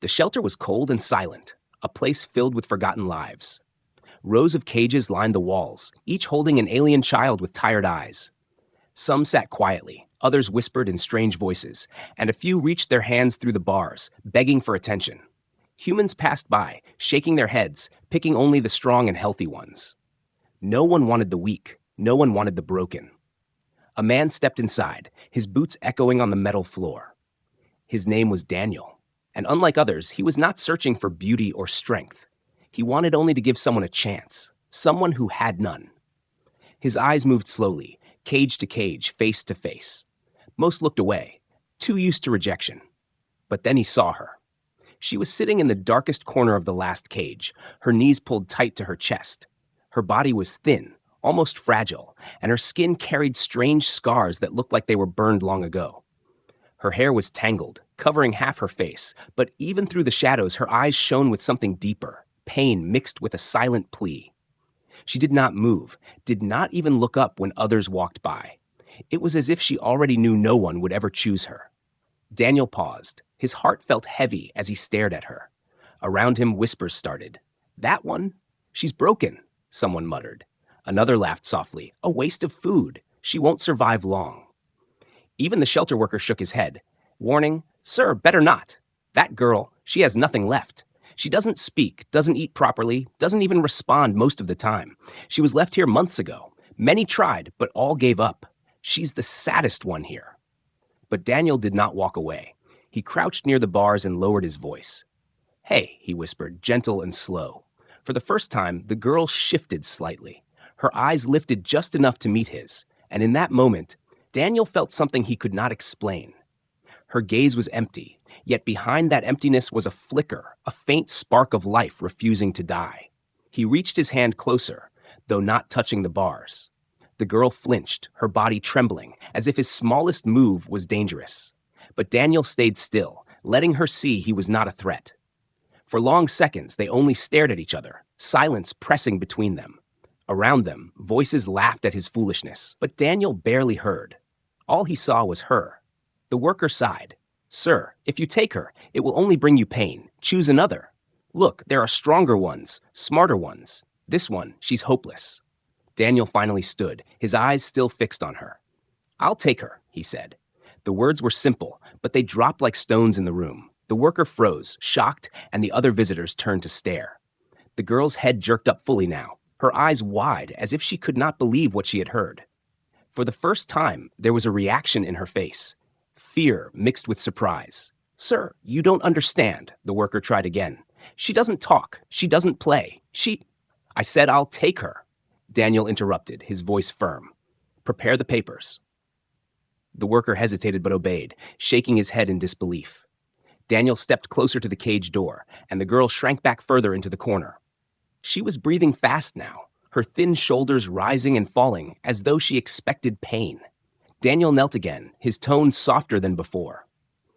The shelter was cold and silent, a place filled with forgotten lives. Rows of cages lined the walls, each holding an alien child with tired eyes. Some sat quietly, others whispered in strange voices, and a few reached their hands through the bars, begging for attention. Humans passed by, shaking their heads, picking only the strong and healthy ones. No one wanted the weak, no one wanted the broken. A man stepped inside, his boots echoing on the metal floor. His name was Daniel, and unlike others, he was not searching for beauty or strength. He wanted only to give someone a chance, someone who had none. His eyes moved slowly, cage to cage, face to face. Most looked away, too used to rejection. But then he saw her. She was sitting in the darkest corner of the last cage, her knees pulled tight to her chest. Her body was thin, almost fragile, and her skin carried strange scars that looked like they were burned long ago. Her hair was tangled, covering half her face, but even through the shadows, her eyes shone with something deeper, pain mixed with a silent plea. She did not move, did not even look up when others walked by. It was as if she already knew no one would ever choose her. Daniel paused. His heart felt heavy as he stared at her. Around him, whispers started. "That one? She's broken," someone muttered. Another laughed softly. "A waste of food. She won't survive long." Even the shelter worker shook his head. Warning, "Sir, better not. That girl, she has nothing left. She doesn't speak, doesn't eat properly, doesn't even respond most of the time. She was left here months ago. Many tried, but all gave up. She's the saddest one here." But Daniel did not walk away. He crouched near the bars and lowered his voice. "Hey," he whispered, gentle and slow. For the first time, the girl shifted slightly. Her eyes lifted just enough to meet his, and in that moment, Daniel felt something he could not explain. Her gaze was empty, yet behind that emptiness was a flicker, a faint spark of life refusing to die. He reached his hand closer, though not touching the bars. The girl flinched, her body trembling, as if his smallest move was dangerous. But Daniel stayed still, letting her see he was not a threat. For long seconds, they only stared at each other, silence pressing between them. Around them, voices laughed at his foolishness, but Daniel barely heard. All he saw was her. The worker sighed. "Sir, if you take her, it will only bring you pain. Choose another. Look, there are stronger ones, smarter ones. This one, she's hopeless." Daniel finally stood, his eyes still fixed on her. "I'll take her," he said. The words were simple, but they dropped like stones in the room. The worker froze, shocked, and the other visitors turned to stare. The girl's head jerked up fully now, her eyes wide as if she could not believe what she had heard. For the first time, there was a reaction in her face, fear mixed with surprise. "Sir, you don't understand," the worker tried again. "She doesn't talk, she doesn't play, I said I'll take her." Daniel interrupted, his voice firm. "Prepare the papers." The worker hesitated but obeyed, shaking his head in disbelief. Daniel stepped closer to the cage door, and the girl shrank back further into the corner. She was breathing fast now, her thin shoulders rising and falling as though she expected pain. Daniel knelt again, his tone softer than before.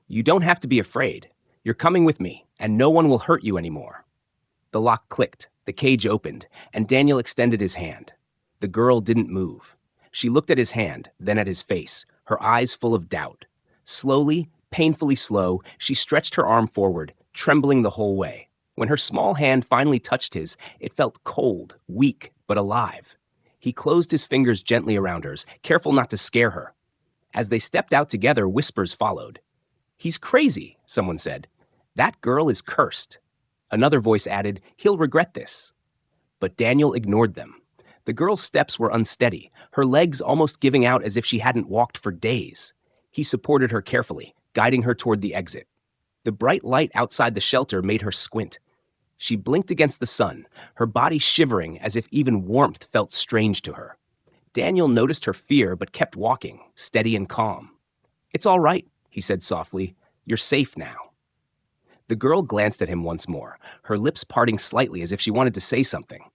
"You don't have to be afraid. You're coming with me, and no one will hurt you anymore." The lock clicked, the cage opened, and Daniel extended his hand. The girl didn't move. She looked at his hand, then at his face, her eyes full of doubt. Slowly, painfully slow, she stretched her arm forward, trembling the whole way. When her small hand finally touched his, it felt cold, weak, but alive. He closed his fingers gently around hers, careful not to scare her. As they stepped out together, whispers followed. "He's crazy," someone said. "That girl is cursed." Another voice added, "He'll regret this." But Daniel ignored them. The girl's steps were unsteady, her legs almost giving out as if she hadn't walked for days. He supported her carefully, guiding her toward the exit. The bright light outside the shelter made her squint. She blinked against the sun, her body shivering as if even warmth felt strange to her. Daniel noticed her fear but kept walking, steady and calm. "It's all right," he said softly. "You're safe now." The girl glanced at him once more, her lips parting slightly as if she wanted to say something.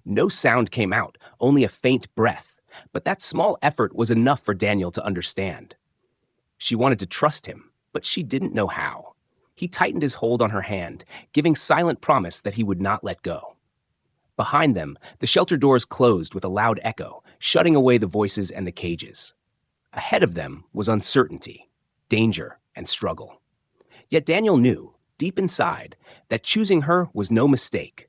No sound came out, only a faint breath, but that small effort was enough for Daniel to understand. She wanted to trust him, but she didn't know how. He tightened his hold on her hand, giving silent promise that he would not let go. Behind them, the shelter doors closed with a loud echo, shutting away the voices and the cages. Ahead of them was uncertainty, danger, and struggle. Yet Daniel knew, deep inside, that choosing her was no mistake.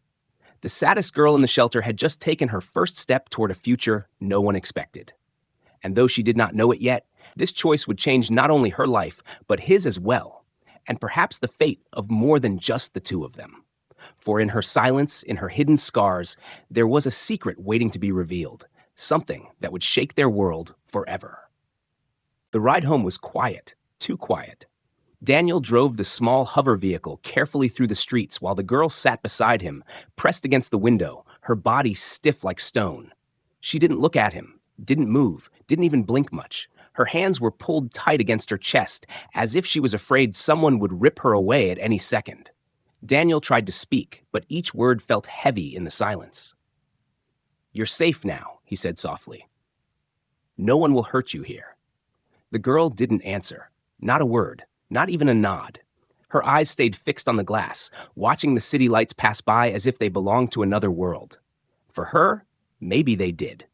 The saddest girl in the shelter had just taken her first step toward a future no one expected. And though she did not know it yet, this choice would change not only her life, but his as well, and perhaps the fate of more than just the two of them. For in her silence, in her hidden scars, there was a secret waiting to be revealed, something that would shake their world forever. The ride home was quiet, too quiet. Daniel drove the small hover vehicle carefully through the streets while the girl sat beside him, pressed against the window, her body stiff like stone. She didn't look at him, didn't move, didn't even blink much. Her hands were pulled tight against her chest, as if she was afraid someone would rip her away at any second. Daniel tried to speak, but each word felt heavy in the silence. "You're safe now," he said softly. "No one will hurt you here." The girl didn't answer. Not a word, not even a nod. Her eyes stayed fixed on the glass, watching the city lights pass by as if they belonged to another world. For her, maybe they did.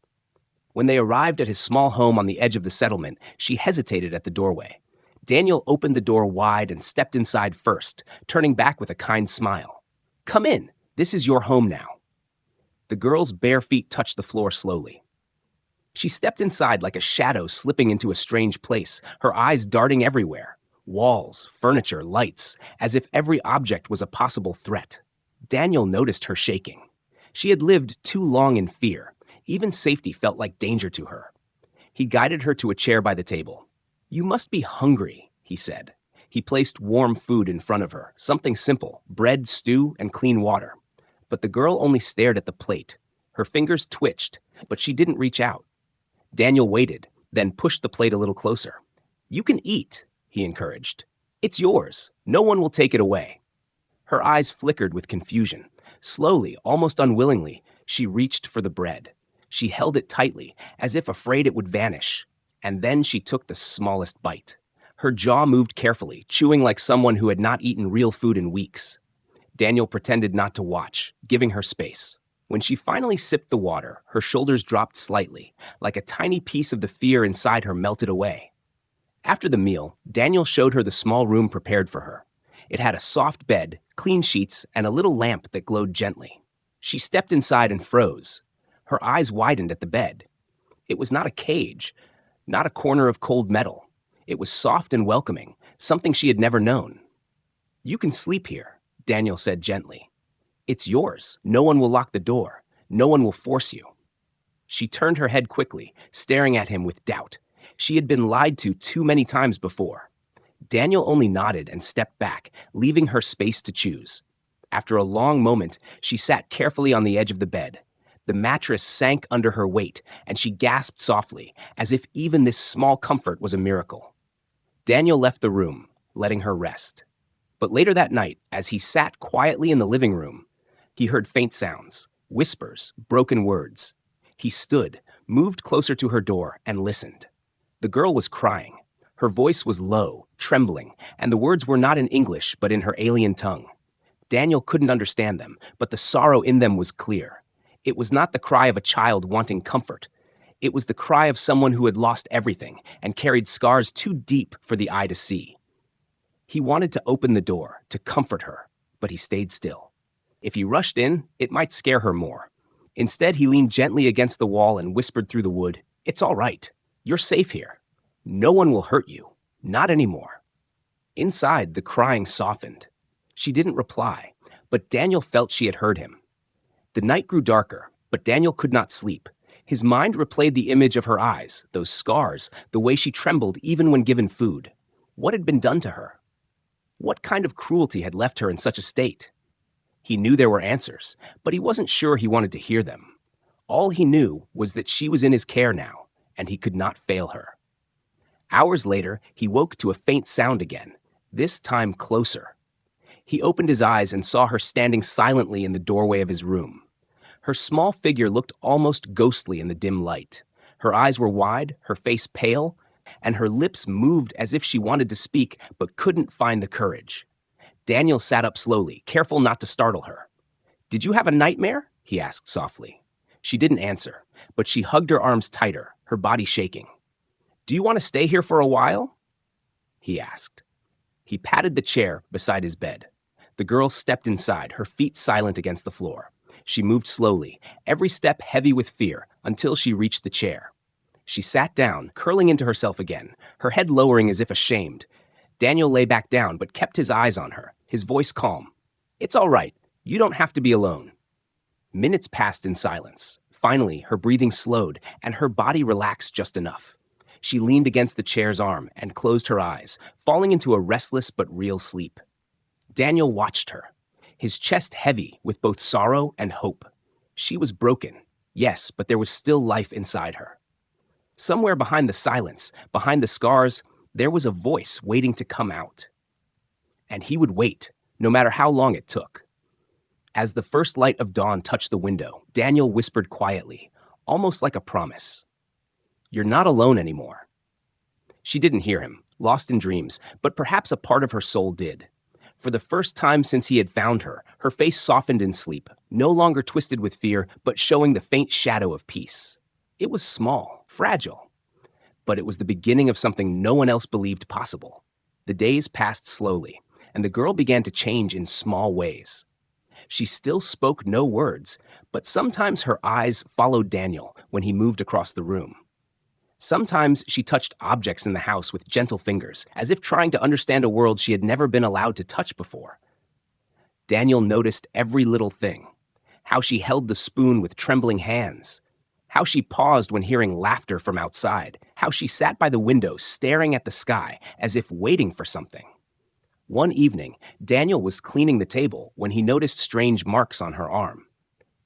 When they arrived at his small home on the edge of the settlement, she hesitated at the doorway. Daniel opened the door wide and stepped inside first, turning back with a kind smile. "Come in. This is your home now." The girl's bare feet touched the floor slowly. She stepped inside like a shadow slipping into a strange place, her eyes darting everywhere. Walls, furniture, lights, as if every object was a possible threat. Daniel noticed her shaking. She had lived too long in fear. Even safety felt like danger to her. He guided her to a chair by the table. "You must be hungry," he said. He placed warm food in front of her, something simple, bread, stew, and clean water. But the girl only stared at the plate. Her fingers twitched, but she didn't reach out. Daniel waited, then pushed the plate a little closer. "You can eat," he encouraged. "It's yours. No one will take it away." Her eyes flickered with confusion. Slowly, almost unwillingly, she reached for the bread. She held it tightly, as if afraid it would vanish. And then she took the smallest bite. Her jaw moved carefully, chewing like someone who had not eaten real food in weeks. Daniel pretended not to watch, giving her space. When she finally sipped the water, her shoulders dropped slightly, like a tiny piece of the fear inside her melted away. After the meal, Daniel showed her the small room prepared for her. It had a soft bed, clean sheets, and a little lamp that glowed gently. She stepped inside and froze. Her eyes widened at the bed. It was not a cage, not a corner of cold metal. It was soft and welcoming, something she had never known. "You can sleep here," Daniel said gently. "It's yours. No one will lock the door. No one will force you." She turned her head quickly, staring at him with doubt. She had been lied to too many times before. Daniel only nodded and stepped back, leaving her space to choose. After a long moment, she sat carefully on the edge of the bed. The mattress sank under her weight, and she gasped softly, as if even this small comfort was a miracle. Daniel left the room, letting her rest. But later that night, as he sat quietly in the living room, he heard faint sounds, whispers, broken words. He stood, moved closer to her door, and listened. The girl was crying. Her voice was low, trembling, and the words were not in English, but in her alien tongue. Daniel couldn't understand them, but the sorrow in them was clear. It was not the cry of a child wanting comfort. It was the cry of someone who had lost everything and carried scars too deep for the eye to see. He wanted to open the door, to comfort her, but he stayed still. If he rushed in, it might scare her more. Instead, he leaned gently against the wall and whispered through the wood, "It's all right. You're safe here. No one will hurt you. Not anymore." Inside, the crying softened. She didn't reply, but Daniel felt she had heard him. The night grew darker, but Daniel could not sleep. His mind replayed the image of her eyes, those scars, the way she trembled even when given food. What had been done to her? What kind of cruelty had left her in such a state? He knew there were answers, but he wasn't sure he wanted to hear them. All he knew was that she was in his care now, and he could not fail her. Hours later, he woke to a faint sound again, this time closer. He opened his eyes and saw her standing silently in the doorway of his room. Her small figure looked almost ghostly in the dim light. Her eyes were wide, her face pale, and her lips moved as if she wanted to speak but couldn't find the courage. Daniel sat up slowly, careful not to startle her. "Did you have a nightmare?" he asked softly. She didn't answer, but she hugged her arms tighter, her body shaking. "Do you want to stay here for a while?" he asked. He patted the chair beside his bed. The girl stepped inside, her feet silent against the floor. She moved slowly, every step heavy with fear, until she reached the chair. She sat down, curling into herself again, her head lowering as if ashamed. Daniel lay back down, but kept his eyes on her, his voice calm. "It's all right. You don't have to be alone." Minutes passed in silence. Finally, her breathing slowed, and her body relaxed just enough. She leaned against the chair's arm and closed her eyes, falling into a restless but real sleep. Daniel watched her, his chest heavy with both sorrow and hope. She was broken, yes, but there was still life inside her. Somewhere behind the silence, behind the scars, there was a voice waiting to come out. And he would wait, no matter how long it took. As the first light of dawn touched the window, Daniel whispered quietly, almost like a promise. "You're not alone anymore." She didn't hear him, lost in dreams, but perhaps a part of her soul did. For the first time since he had found her, her face softened in sleep, no longer twisted with fear, but showing the faint shadow of peace. It was small, fragile, but it was the beginning of something no one else believed possible. The days passed slowly, and the girl began to change in small ways. She still spoke no words, but sometimes her eyes followed Daniel when he moved across the room. Sometimes she touched objects in the house with gentle fingers, as if trying to understand a world she had never been allowed to touch before. Daniel noticed every little thing, how she held the spoon with trembling hands, how she paused when hearing laughter from outside, how she sat by the window staring at the sky as if waiting for something. One evening, Daniel was cleaning the table when he noticed strange marks on her arm.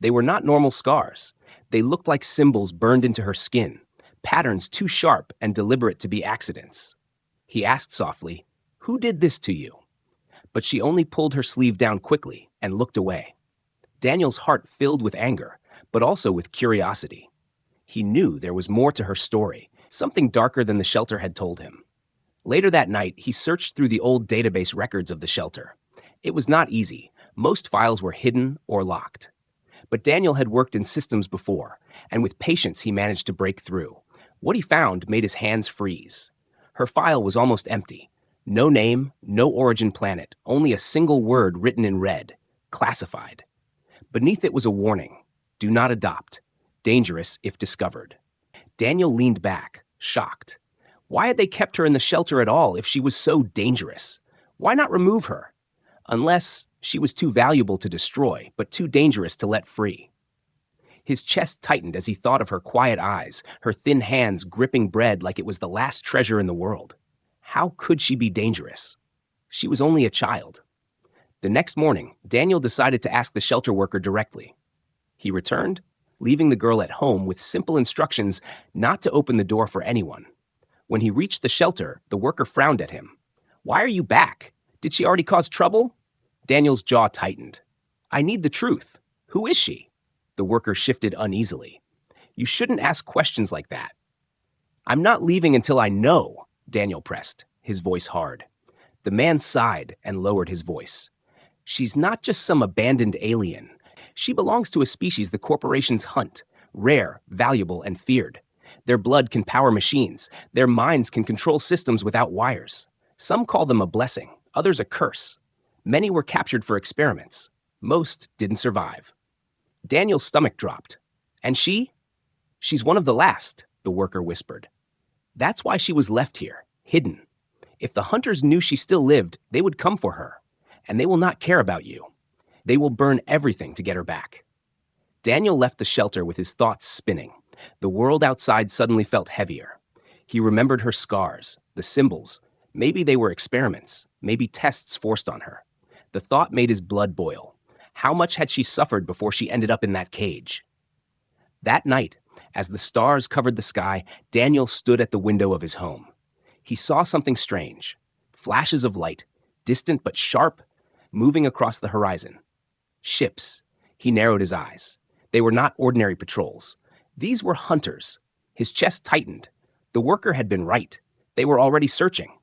They were not normal scars. They looked like symbols burned into her skin, patterns too sharp and deliberate to be accidents. He asked softly, "Who did this to you?" But she only pulled her sleeve down quickly and looked away. Daniel's heart filled with anger, but also with curiosity. He knew there was more to her story, something darker than the shelter had told him. Later that night, he searched through the old database records of the shelter. It was not easy. Most files were hidden or locked. But Daniel had worked in systems before, and with patience he managed to break through. What he found made his hands freeze. Her file was almost empty. No name, no origin planet, only a single word written in red, classified. Beneath it was a warning: do not adopt. Dangerous if discovered. Daniel leaned back, shocked. Why had they kept her in the shelter at all if she was so dangerous? Why not remove her? Unless she was too valuable to destroy, but too dangerous to let free. His chest tightened as he thought of her quiet eyes, her thin hands gripping bread like it was the last treasure in the world. How could she be dangerous? She was only a child. The next morning, Daniel decided to ask the shelter worker directly. He returned, leaving the girl at home with simple instructions not to open the door for anyone. When he reached the shelter, the worker frowned at him. "Why are you back? Did she already cause trouble?" Daniel's jaw tightened. "I need the truth. Who is she?" The worker shifted uneasily. "You shouldn't ask questions like that." "I'm not leaving until I know," Daniel pressed, his voice hard. The man sighed and lowered his voice. "She's not just some abandoned alien. She belongs to a species the corporations hunt, rare, valuable, and feared. Their blood can power machines. Their minds can control systems without wires. Some call them a blessing, others a curse. Many were captured for experiments. Most didn't survive." Daniel's stomach dropped. "And she? She's one of the last," the worker whispered. "That's why she was left here, hidden. If the hunters knew she still lived, they would come for her. And they will not care about you. They will burn everything to get her back." Daniel left the shelter with his thoughts spinning. The world outside suddenly felt heavier. He remembered her scars, the symbols. Maybe they were experiments, maybe tests forced on her. The thought made his blood boil. How much had she suffered before she ended up in that cage? That night, as the stars covered the sky, Daniel stood at the window of his home. He saw something strange. Flashes of light, distant but sharp, moving across the horizon. Ships. He narrowed his eyes. They were not ordinary patrols. These were hunters. His chest tightened. The worker had been right. They were already searching.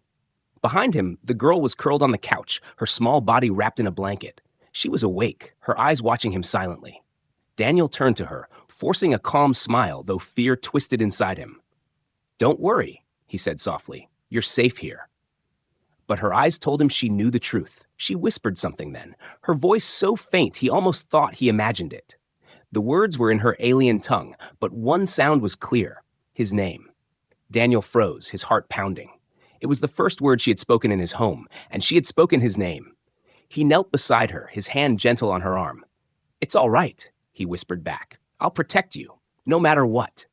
Behind him, the girl was curled on the couch, her small body wrapped in a blanket. She was awake, her eyes watching him silently. Daniel turned to her, forcing a calm smile, though fear twisted inside him. "Don't worry," he said softly. "You're safe here." but her eyes told him she knew the truth. She whispered something then, her voice so faint he almost thought he imagined it. The words were in her alien tongue, but one sound was clear, his name. Daniel froze, his heart pounding. It was the first word she had spoken in his home, and she had spoken his name. He knelt beside her, his hand gentle on her arm. "It's all right," he whispered back. "I'll protect you, no matter what."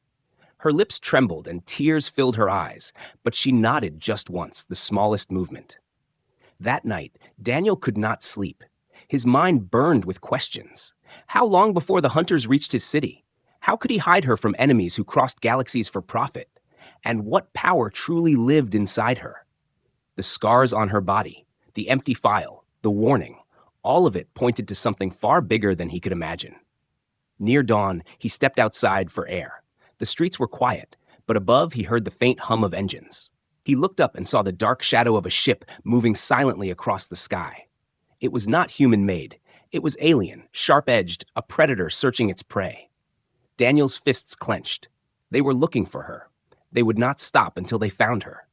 Her lips trembled and tears filled her eyes, but she nodded just once, the smallest movement. That night, Daniel could not sleep. His mind burned with questions. How long before the hunters reached his city? How could he hide her from enemies who crossed galaxies for profit? And what power truly lived inside her? The scars on her body, the empty file, the warning, all of it pointed to something far bigger than he could imagine. Near dawn, he stepped outside for air. The streets were quiet, but above he heard the faint hum of engines. He looked up and saw the dark shadow of a ship moving silently across the sky. It was not human-made. It was alien, sharp-edged, a predator searching its prey. Daniel's fists clenched. They were looking for her. They would not stop until they found her.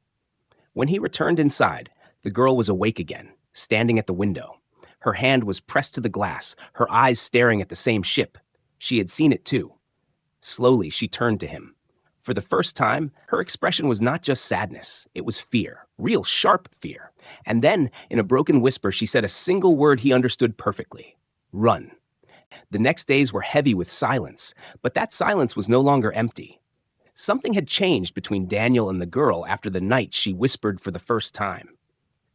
When he returned inside, the girl was awake again, standing at the window. Her hand was pressed to the glass, her eyes staring at the same ship. She had seen it too. Slowly, she turned to him. For the first time, her expression was not just sadness. It was fear, real sharp fear. And then, in a broken whisper, she said a single word he understood perfectly. "Run." The next days were heavy with silence, but that silence was no longer empty. Something had changed between Daniel and the girl after the night she whispered for the first time.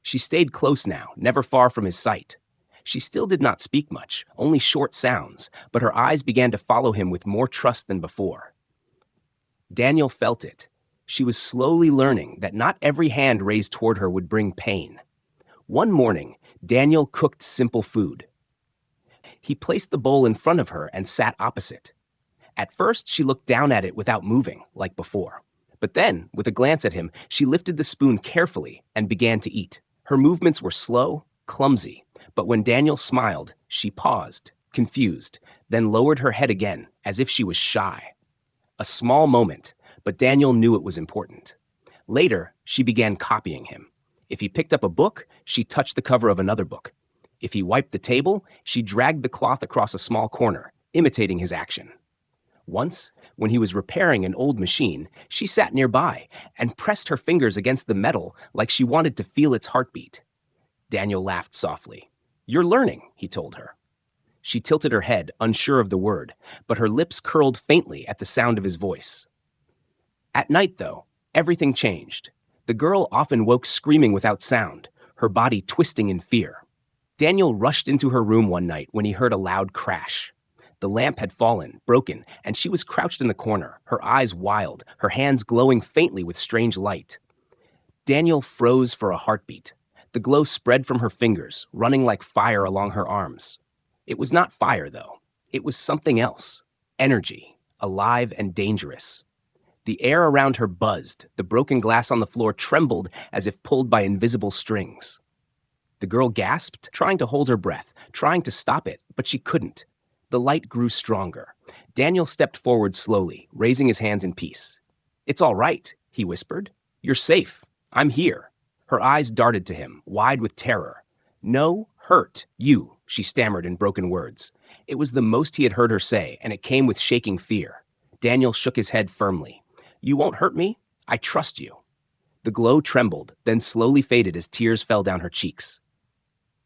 She stayed close now, never far from his sight. She still did not speak much, only short sounds, but her eyes began to follow him with more trust than before. Daniel felt it. She was slowly learning that not every hand raised toward her would bring pain. One morning, Daniel cooked simple food. He placed the bowl in front of her and sat opposite. At first, she looked down at it without moving, like before. But then, with a glance at him, she lifted the spoon carefully and began to eat. Her movements were slow, clumsy, but when Daniel smiled, she paused, confused, then lowered her head again, as if she was shy. A small moment, but Daniel knew it was important. Later, she began copying him. If he picked up a book, she touched the cover of another book. If he wiped the table, she dragged the cloth across a small corner, imitating his action. Once, when he was repairing an old machine, she sat nearby and pressed her fingers against the metal like she wanted to feel its heartbeat. Daniel laughed softly. "You're learning," he told her. She tilted her head, unsure of the word, but her lips curled faintly at the sound of his voice. At night, though, everything changed. The girl often woke screaming without sound, her body twisting in fear. Daniel rushed into her room one night when he heard a loud crash. The lamp had fallen, broken, and she was crouched in the corner, her eyes wild, her hands glowing faintly with strange light. Daniel froze for a heartbeat. The glow spread from her fingers, running like fire along her arms. It was not fire, though. It was something else. Energy, alive and dangerous. The air around her buzzed. The broken glass on the floor trembled as if pulled by invisible strings. The girl gasped, trying to hold her breath, trying to stop it, but she couldn't. The light grew stronger. Daniel stepped forward slowly, raising his hands in peace. "It's all right," he whispered. "You're safe. I'm here." Her eyes darted to him, wide with terror. "No, hurt, you," she stammered in broken words. It was the most he had heard her say, and it came with shaking fear. Daniel shook his head firmly. "You won't hurt me. I trust you." The glow trembled, then slowly faded as tears fell down her cheeks.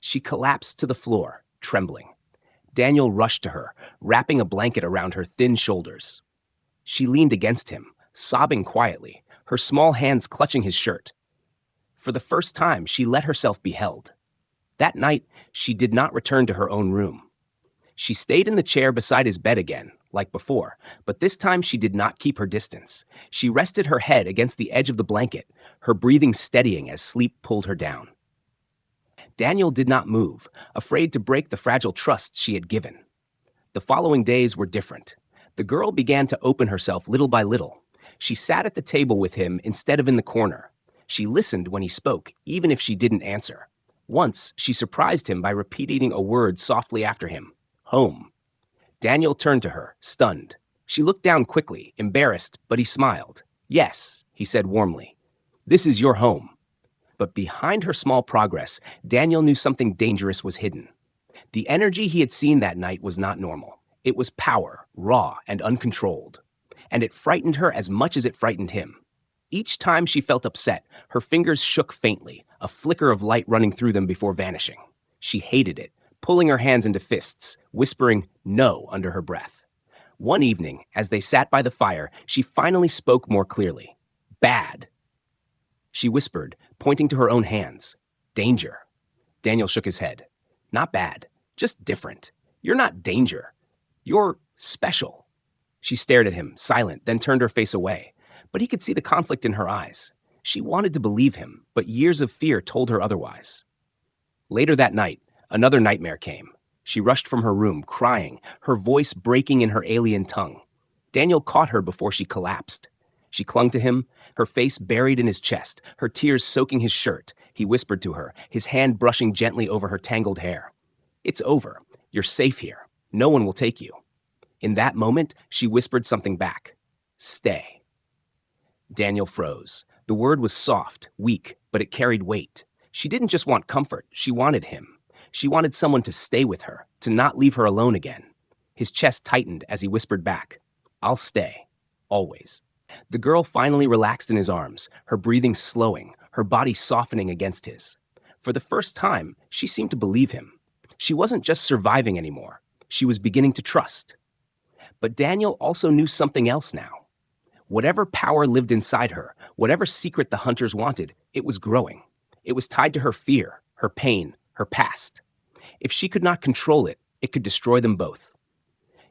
She collapsed to the floor, trembling. Daniel rushed to her, wrapping a blanket around her thin shoulders. She leaned against him, sobbing quietly, her small hands clutching his shirt. For the first time, she let herself be held. That night, she did not return to her own room. She stayed in the chair beside his bed again, like before, but this time she did not keep her distance. She rested her head against the edge of the blanket, her breathing steadying as sleep pulled her down. Daniel did not move, afraid to break the fragile trust she had given. The following days were different. The girl began to open herself little by little. She sat at the table with him instead of in the corner. She listened when he spoke, even if she didn't answer. Once, she surprised him by repeating a word softly after him, "Home." Daniel turned to her, stunned. She looked down quickly, embarrassed, but he smiled. "Yes," he said warmly. "This is your home." But behind her small progress, Daniel knew something dangerous was hidden. The energy he had seen that night was not normal. It was power, raw and uncontrolled. And it frightened her as much as it frightened him. Each time she felt upset, her fingers shook faintly, a flicker of light running through them before vanishing. She hated it, pulling her hands into fists, whispering "no" under her breath. One evening, as they sat by the fire, she finally spoke more clearly. "Bad," she whispered, pointing to her own hands. "Danger." Daniel shook his head. "Not bad, just different. You're not danger. You're special." She stared at him, silent, then turned her face away. But he could see the conflict in her eyes. She wanted to believe him, but years of fear told her otherwise. Later that night, another nightmare came. She rushed from her room, crying, her voice breaking in her alien tongue. Daniel caught her before she collapsed. She clung to him, her face buried in his chest, her tears soaking his shirt. He whispered to her, his hand brushing gently over her tangled hair. "It's over. You're safe here. No one will take you." In that moment, she whispered something back. "Stay." Daniel froze. The word was soft, weak, but it carried weight. She didn't just want comfort, she wanted him. She wanted someone to stay with her, to not leave her alone again. His chest tightened as he whispered back, "I'll stay. Always." The girl finally relaxed in his arms, her breathing slowing, her body softening against his. For the first time, she seemed to believe him. She wasn't just surviving anymore. She was beginning to trust. But Daniel also knew something else now. Whatever power lived inside her, whatever secret the hunters wanted, it was growing. It was tied to her fear, her pain, her past. If she could not control it, it could destroy them both.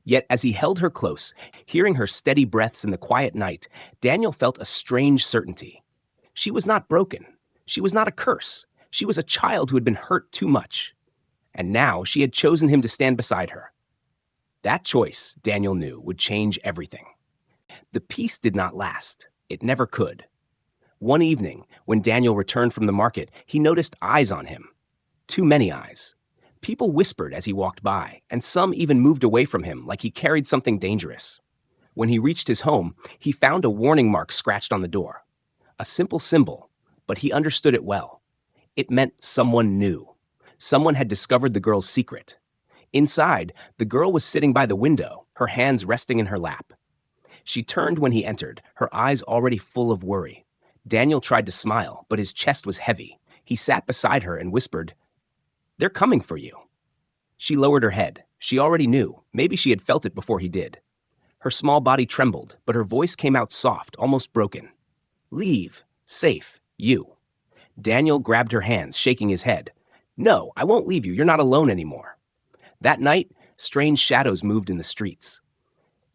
Yet as he held her close, hearing her steady breaths in the quiet night, Daniel felt a strange certainty. She was not broken. She was not a curse. She was a child who had been hurt too much. And now she had chosen him to stand beside her. That choice, Daniel knew, would change everything. The peace did not last. It never could. One evening, when Daniel returned from the market, he noticed eyes on him. Too many eyes. People whispered as he walked by, and some even moved away from him like he carried something dangerous. When he reached his home, he found a warning mark scratched on the door. A simple symbol, but he understood it well. It meant someone knew. Someone had discovered the girl's secret. Inside, the girl was sitting by the window, her hands resting in her lap. She turned when he entered, her eyes already full of worry. Daniel tried to smile, but his chest was heavy. He sat beside her and whispered, "They're coming for you." She lowered her head. She already knew. Maybe she had felt it before he did. Her small body trembled, but her voice came out soft, almost broken. "Leave. Safe. You." Daniel grabbed her hands, shaking his head. "No, I won't leave you. You're not alone anymore." That night, strange shadows moved in the streets.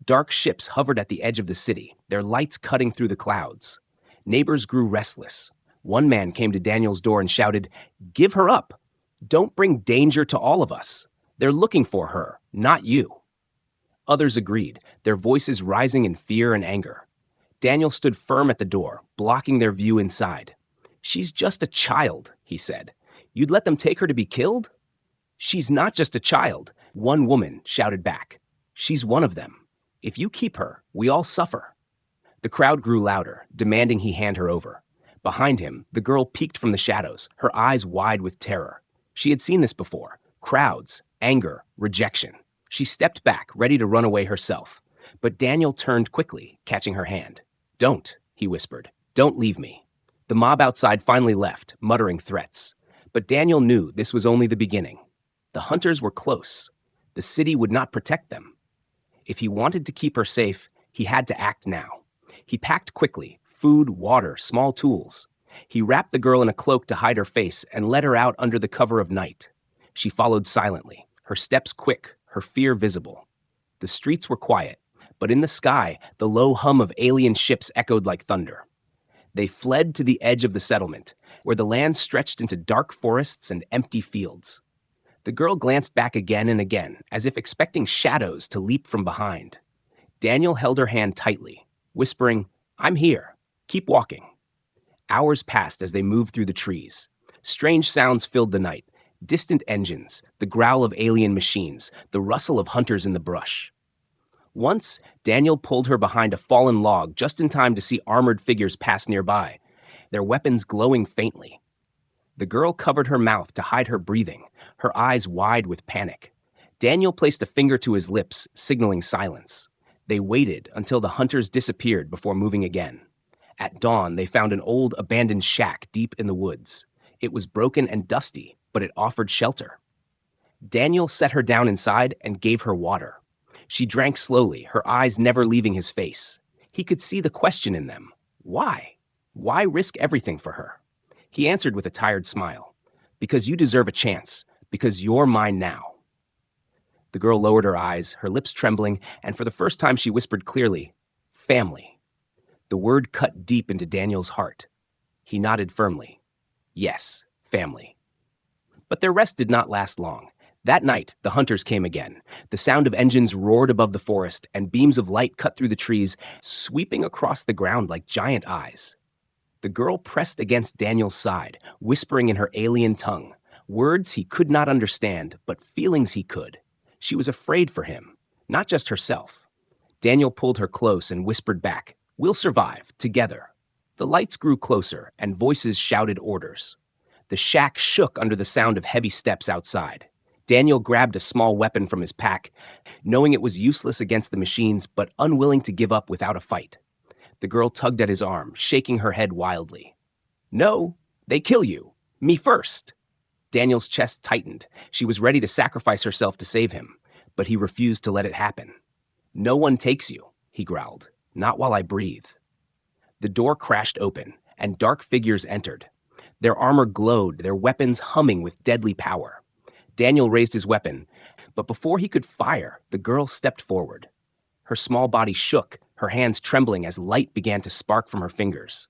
Dark ships hovered at the edge of the city, their lights cutting through the clouds. Neighbors grew restless. One man came to Daniel's door and shouted, "Give her up. Don't bring danger to all of us. They're looking for her, not you." Others agreed, their voices rising in fear and anger. Daniel stood firm at the door, blocking their view inside. "She's just a child," he said. "You'd let them take her to be killed?" "She's not just a child," one woman shouted back. "She's one of them. If you keep her, we all suffer." The crowd grew louder, demanding he hand her over. Behind him, the girl peeked from the shadows, her eyes wide with terror. She had seen this before. Crowds, anger, rejection. She stepped back, ready to run away herself. But Daniel turned quickly, catching her hand. "Don't," he whispered. "Don't leave me." The mob outside finally left, muttering threats. But Daniel knew this was only the beginning. The hunters were close. The city would not protect them. If he wanted to keep her safe, he had to act now. He packed quickly, food, water, small tools. He wrapped the girl in a cloak to hide her face and led her out under the cover of night. She followed silently, her steps quick, her fear visible. The streets were quiet, but in the sky, the low hum of alien ships echoed like thunder. They fled to the edge of the settlement, where the land stretched into dark forests and empty fields. The girl glanced back again and again, as if expecting shadows to leap from behind. Daniel held her hand tightly, whispering, "I'm here. Keep walking." Hours passed as they moved through the trees. Strange sounds filled the night. Distant engines, the growl of alien machines, the rustle of hunters in the brush. Once, Daniel pulled her behind a fallen log just in time to see armored figures pass nearby, their weapons glowing faintly. The girl covered her mouth to hide her breathing, her eyes wide with panic. Daniel placed a finger to his lips, signaling silence. They waited until the hunters disappeared before moving again. At dawn, they found an old, abandoned shack deep in the woods. It was broken and dusty, but it offered shelter. Daniel set her down inside and gave her water. She drank slowly, her eyes never leaving his face. He could see the question in them. Why? Why risk everything for her? He answered with a tired smile. Because you deserve a chance. Because you're mine now. The girl lowered her eyes, her lips trembling, and for the first time she whispered clearly, "Family." The word cut deep into Daniel's heart. He nodded firmly. Yes, family. But their rest did not last long. That night, the hunters came again. The sound of engines roared above the forest, and beams of light cut through the trees, sweeping across the ground like giant eyes. The girl pressed against Daniel's side, whispering in her alien tongue, words he could not understand, but feelings he could. She was afraid for him, not just herself. Daniel pulled her close and whispered back, "We'll survive, together." The lights grew closer, and voices shouted orders. The shack shook under the sound of heavy steps outside. Daniel grabbed a small weapon from his pack, knowing it was useless against the machines, but unwilling to give up without a fight. The girl tugged at his arm, shaking her head wildly. "No, they kill you. Me first." Daniel's chest tightened. She was ready to sacrifice herself to save him, but he refused to let it happen. "No one takes you," he growled. "Not while I breathe." The door crashed open, and dark figures entered. Their armor glowed, their weapons humming with deadly power. Daniel raised his weapon, but before he could fire, the girl stepped forward. Her small body shook, her hands trembling as light began to spark from her fingers.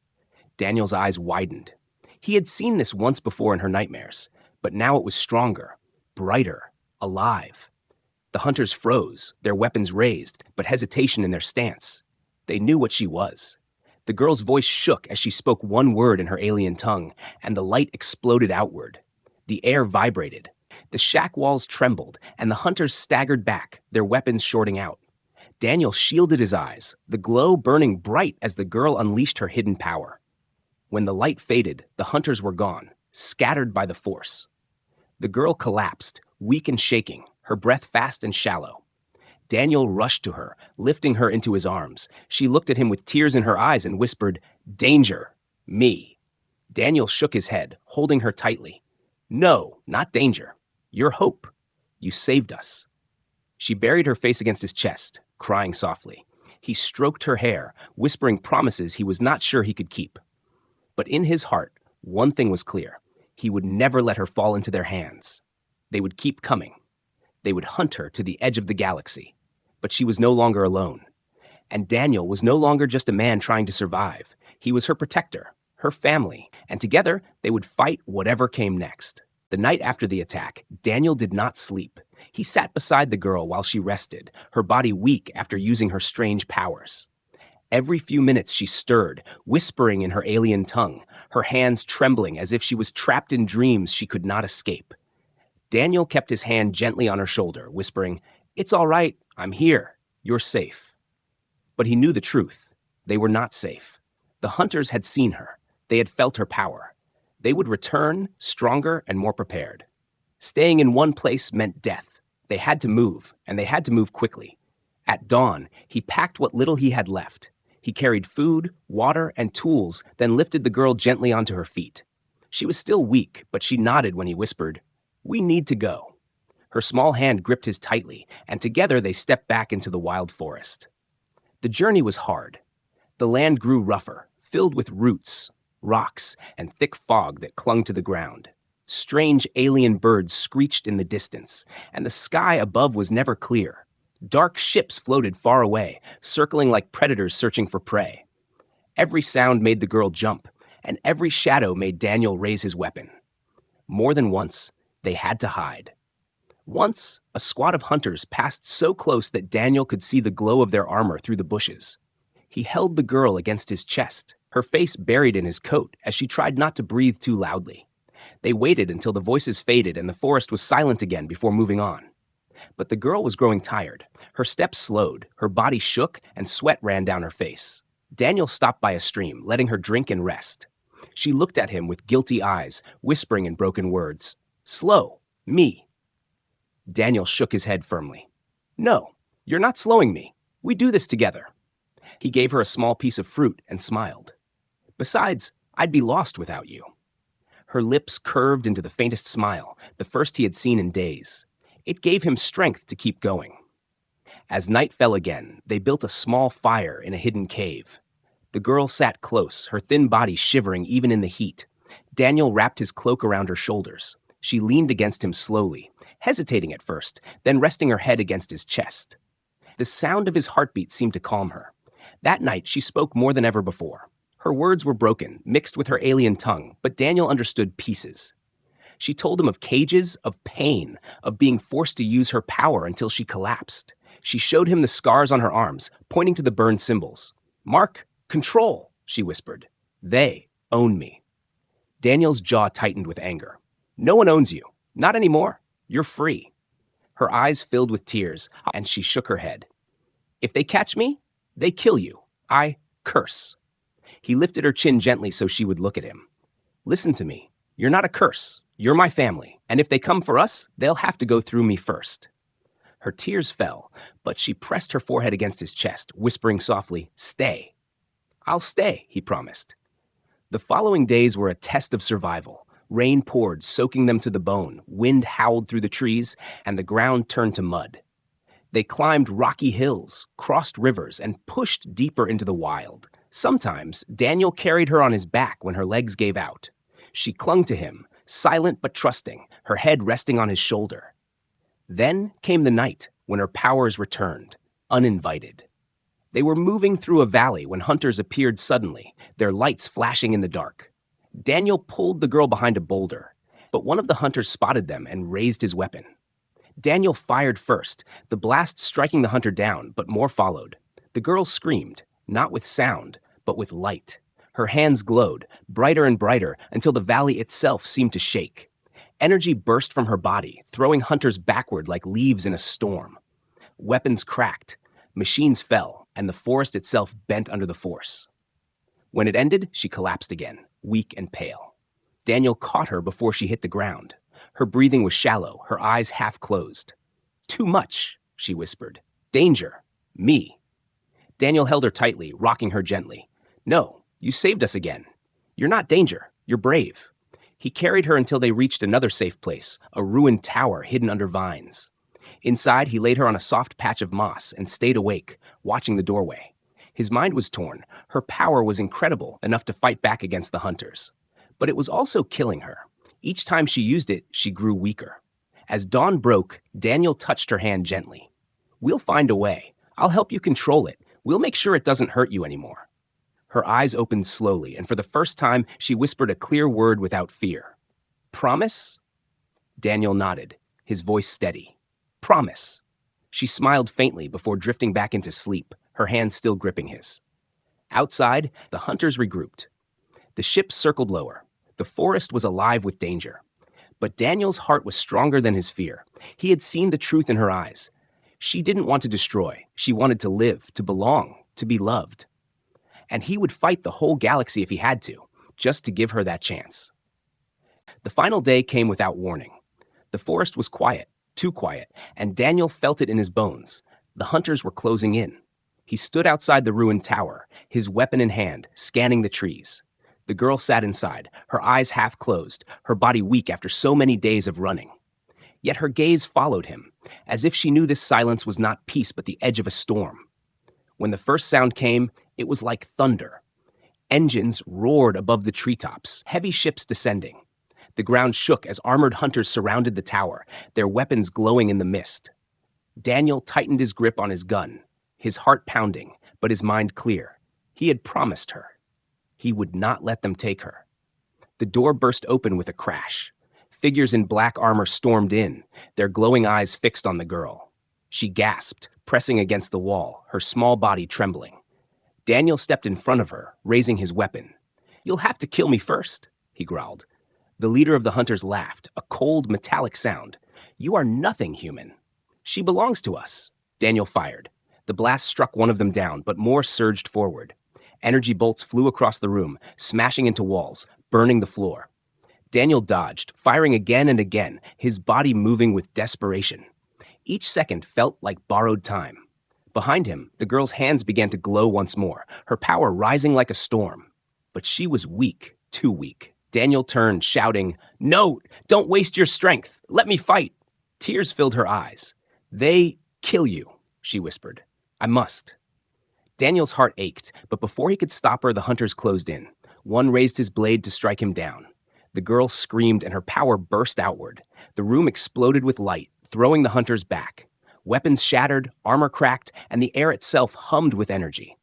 Daniel's eyes widened. He had seen this once before in her nightmares, but now it was stronger, brighter, alive. The hunters froze, their weapons raised, but hesitation in their stance. They knew what she was. The girl's voice shook as she spoke one word in her alien tongue, and the light exploded outward. The air vibrated. The shack walls trembled, and the hunters staggered back, their weapons shorting out. Daniel shielded his eyes, the glow burning bright as the girl unleashed her hidden power. When the light faded, the hunters were gone, scattered by the force. The girl collapsed, weak and shaking, her breath fast and shallow. Daniel rushed to her, lifting her into his arms. She looked at him with tears in her eyes and whispered, "Danger, me." Daniel shook his head, holding her tightly. "No, not danger. You're hope. You saved us." She buried her face against his chest, crying softly. He stroked her hair, whispering promises he was not sure he could keep. But in his heart, one thing was clear. He would never let her fall into their hands. They would keep coming. They would hunt her to the edge of the galaxy. But she was no longer alone. And Daniel was no longer just a man trying to survive. He was her protector, her family, and together they would fight whatever came next. The night after the attack, Daniel did not sleep. He sat beside the girl while she rested, her body weak after using her strange powers. Every few minutes she stirred, whispering in her alien tongue, her hands trembling as if she was trapped in dreams she could not escape. Daniel kept his hand gently on her shoulder, whispering, "It's all right, I'm here, you're safe." But he knew the truth. They were not safe. The hunters had seen her. They had felt her power. They would return, stronger and more prepared. Staying in one place meant death. They had to move, and they had to move quickly. At dawn, he packed what little he had left. He carried food, water, and tools, then lifted the girl gently onto her feet. She was still weak, but she nodded when he whispered, "We need to go." Her small hand gripped his tightly, and together they stepped back into the wild forest. The journey was hard. The land grew rougher, filled with roots, rocks, and thick fog that clung to the ground. Strange alien birds screeched in the distance, and the sky above was never clear. Dark ships floated far away, circling like predators searching for prey. Every sound made the girl jump, and every shadow made Daniel raise his weapon. More than once, they had to hide. Once, a squad of hunters passed so close that Daniel could see the glow of their armor through the bushes. He held the girl against his chest, her face buried in his coat as she tried not to breathe too loudly. They waited until the voices faded and the forest was silent again before moving on. But the girl was growing tired. Her steps slowed, her body shook, and sweat ran down her face. Daniel stopped by a stream, letting her drink and rest. She looked at him with guilty eyes, whispering in broken words. Slow. Me. Daniel shook his head firmly. No, you're not slowing me. We do this together. He gave her a small piece of fruit and smiled. Besides, I'd be lost without you. Her lips curved into the faintest smile, the first he had seen in days. It gave him strength to keep going. As night fell again, they built a small fire in a hidden cave. The girl sat close, her thin body shivering even in the heat. Daniel wrapped his cloak around her shoulders. She leaned against him slowly, hesitating at first, then resting her head against his chest. The sound of his heartbeat seemed to calm her. That night, she spoke more than ever before. Her words were broken, mixed with her alien tongue, but Daniel understood pieces. She told him of cages, of pain, of being forced to use her power until she collapsed. She showed him the scars on her arms, pointing to the burned symbols. Mark, control, she whispered. They own me. Daniel's jaw tightened with anger. No one owns you. Not anymore. You're free. Her eyes filled with tears, and she shook her head. If they catch me, they kill you. I curse. He lifted her chin gently so she would look at him. Listen to me. You're not a curse. You're my family, and if they come for us, they'll have to go through me first. Her tears fell, but she pressed her forehead against his chest, whispering softly, Stay. I'll stay, he promised. The following days were a test of survival. Rain poured, soaking them to the bone. Wind howled through the trees, and the ground turned to mud. They climbed rocky hills, crossed rivers, and pushed deeper into the wild. Sometimes, Daniel carried her on his back when her legs gave out. She clung to him, silent but trusting, her head resting on his shoulder. Then came the night when her powers returned, uninvited. They were moving through a valley when hunters appeared suddenly, their lights flashing in the dark. Daniel pulled the girl behind a boulder, but one of the hunters spotted them and raised his weapon. Daniel fired first, the blast striking the hunter down, but more followed. The girl screamed, not with sound, but with light. Her hands glowed, brighter and brighter, until the valley itself seemed to shake. Energy burst from her body, throwing hunters backward like leaves in a storm. Weapons cracked, machines fell, and the forest itself bent under the force. When it ended, she collapsed again, weak and pale. Daniel caught her before she hit the ground. Her breathing was shallow, her eyes half closed. Too much, she whispered. Danger. Me. Daniel held her tightly, rocking her gently. No, you saved us again. You're not danger. You're brave. He carried her until they reached another safe place, a ruined tower hidden under vines. Inside, he laid her on a soft patch of moss and stayed awake, watching the doorway. His mind was torn. Her power was incredible, enough to fight back against the hunters. But it was also killing her. Each time she used it, she grew weaker. As dawn broke, Daniel touched her hand gently. We'll find a way. I'll help you control it. We'll make sure it doesn't hurt you anymore. Her eyes opened slowly, and for the first time, she whispered a clear word without fear. Promise? Daniel nodded, his voice steady. Promise. She smiled faintly before drifting back into sleep, her hand still gripping his. Outside, the hunters regrouped. The ship circled lower. The forest was alive with danger. But Daniel's heart was stronger than his fear. He had seen the truth in her eyes. She didn't want to destroy. She wanted to live, to belong, to be loved. And he would fight the whole galaxy if he had to, just to give her that chance. The final day came without warning. The forest was quiet, too quiet, and Daniel felt it in his bones. The hunters were closing in. He stood outside the ruined tower, his weapon in hand, scanning the trees. The girl sat inside, her eyes half closed, her body weak after so many days of running. Yet her gaze followed him, as if she knew this silence was not peace but the edge of a storm. When the first sound came, it was like thunder. Engines roared above the treetops, heavy ships descending. The ground shook as armored hunters surrounded the tower, their weapons glowing in the mist. Daniel tightened his grip on his gun, his heart pounding, but his mind clear. He had promised her. He would not let them take her. The door burst open with a crash. Figures in black armor stormed in, their glowing eyes fixed on the girl. She gasped, pressing against the wall, her small body trembling. Daniel stepped in front of her, raising his weapon. You'll have to kill me first, he growled. The leader of the hunters laughed, a cold, metallic sound. You are nothing human. She belongs to us. Daniel fired. The blast struck one of them down, but more surged forward. Energy bolts flew across the room, smashing into walls, burning the floor. Daniel dodged, firing again and again, his body moving with desperation. Each second felt like borrowed time. Behind him, the girl's hands began to glow once more, her power rising like a storm. But she was weak, too weak. Daniel turned, shouting, "No, don't waste your strength. Let me fight." Tears filled her eyes. "They kill you," she whispered. "I must." Daniel's heart ached, but before he could stop her, the hunters closed in. One raised his blade to strike him down. The girl screamed and her power burst outward. The room exploded with light, throwing the hunters back. Weapons shattered, armor cracked, and the air itself hummed with energy.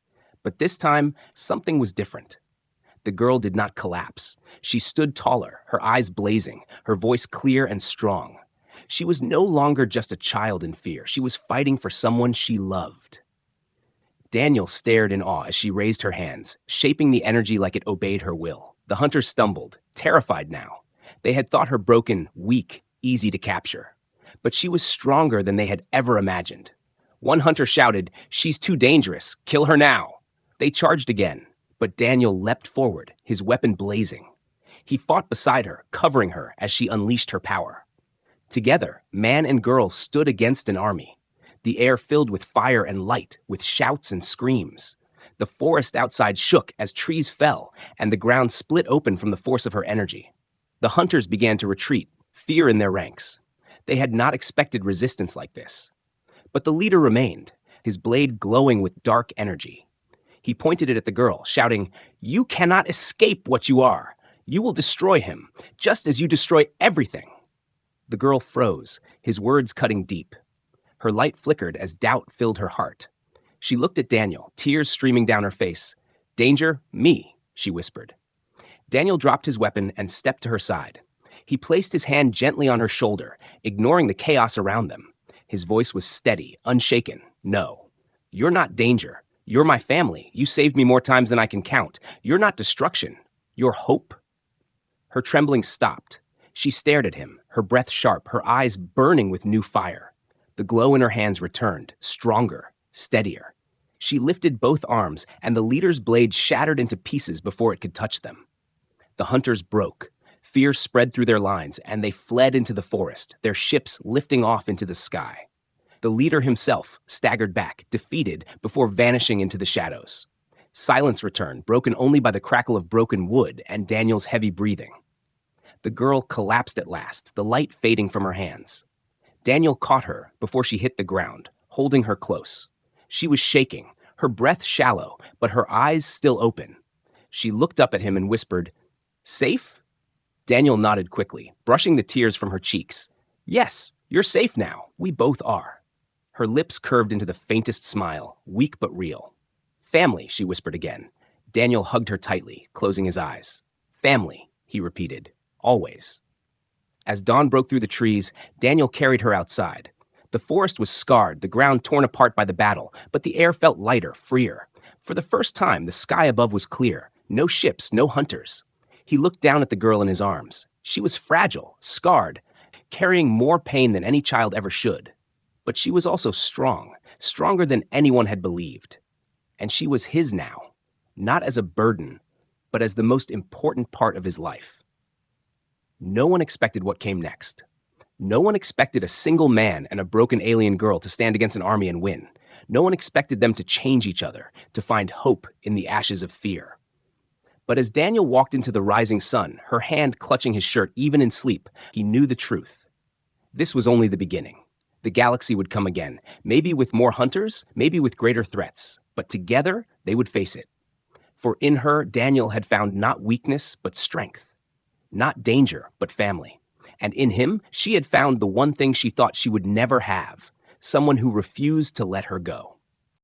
But this time, something was different. The girl did not collapse. She stood taller, her eyes blazing, her voice clear and strong. She was no longer just a child in fear. She was fighting for someone she loved. Daniel stared in awe as she raised her hands, shaping the energy like it obeyed her will. The hunters stumbled, terrified now. They had thought her broken, weak, easy to capture. But she was stronger than they had ever imagined. One hunter shouted, "She's too dangerous. Kill her now." They charged again, but Daniel leapt forward, his weapon blazing. He fought beside her, covering her as she unleashed her power. Together, man and girl stood against an army. The air filled with fire and light, with shouts and screams. The forest outside shook as trees fell, and the ground split open from the force of her energy. The hunters began to retreat, fear in their ranks. They had not expected resistance like this. But the leader remained, his blade glowing with dark energy. He pointed it at the girl, shouting, "You cannot escape what you are. You will destroy him, just as you destroy everything." The girl froze, his words cutting deep. Her light flickered as doubt filled her heart. She looked at Daniel, tears streaming down her face. "Danger, me," she whispered. Daniel dropped his weapon and stepped to her side. He placed his hand gently on her shoulder, ignoring the chaos around them. His voice was steady, unshaken. "No. You're not danger. You're my family. You saved me more times than I can count. You're not destruction. You're hope." Her trembling stopped. She stared at him, her breath sharp, her eyes burning with new fire. The glow in her hands returned, stronger, steadier. She lifted both arms, and the leader's blade shattered into pieces before it could touch them. The hunters broke. Fear spread through their lines, and they fled into the forest, their ships lifting off into the sky. The leader himself staggered back, defeated, before vanishing into the shadows. Silence returned, broken only by the crackle of broken wood and Daniel's heavy breathing. The girl collapsed at last, the light fading from her hands. Daniel caught her before she hit the ground, holding her close. She was shaking, her breath shallow, but her eyes still open. She looked up at him and whispered, "Safe?" Daniel nodded quickly, brushing the tears from her cheeks. "Yes, you're safe now. We both are." Her lips curved into the faintest smile, weak but real. "Family," she whispered again. Daniel hugged her tightly, closing his eyes. "Family," he repeated, "always." As dawn broke through the trees, Daniel carried her outside. The forest was scarred, the ground torn apart by the battle, but the air felt lighter, freer. For the first time, the sky above was clear. No ships, no hunters. He looked down at the girl in his arms. She was fragile, scarred, carrying more pain than any child ever should. But she was also strong, stronger than anyone had believed. And she was his now, not as a burden, but as the most important part of his life. No one expected what came next. No one expected a single man and a broken alien girl to stand against an army and win. No one expected them to change each other, to find hope in the ashes of fear. But as Daniel walked into the rising sun, her hand clutching his shirt even in sleep, he knew the truth. This was only the beginning. The galaxy would come again, maybe with more hunters, maybe with greater threats, but together they would face it. For in her, Daniel had found not weakness, but strength. Not danger, but family. And in him, she had found the one thing she thought she would never have, someone who refused to let her go.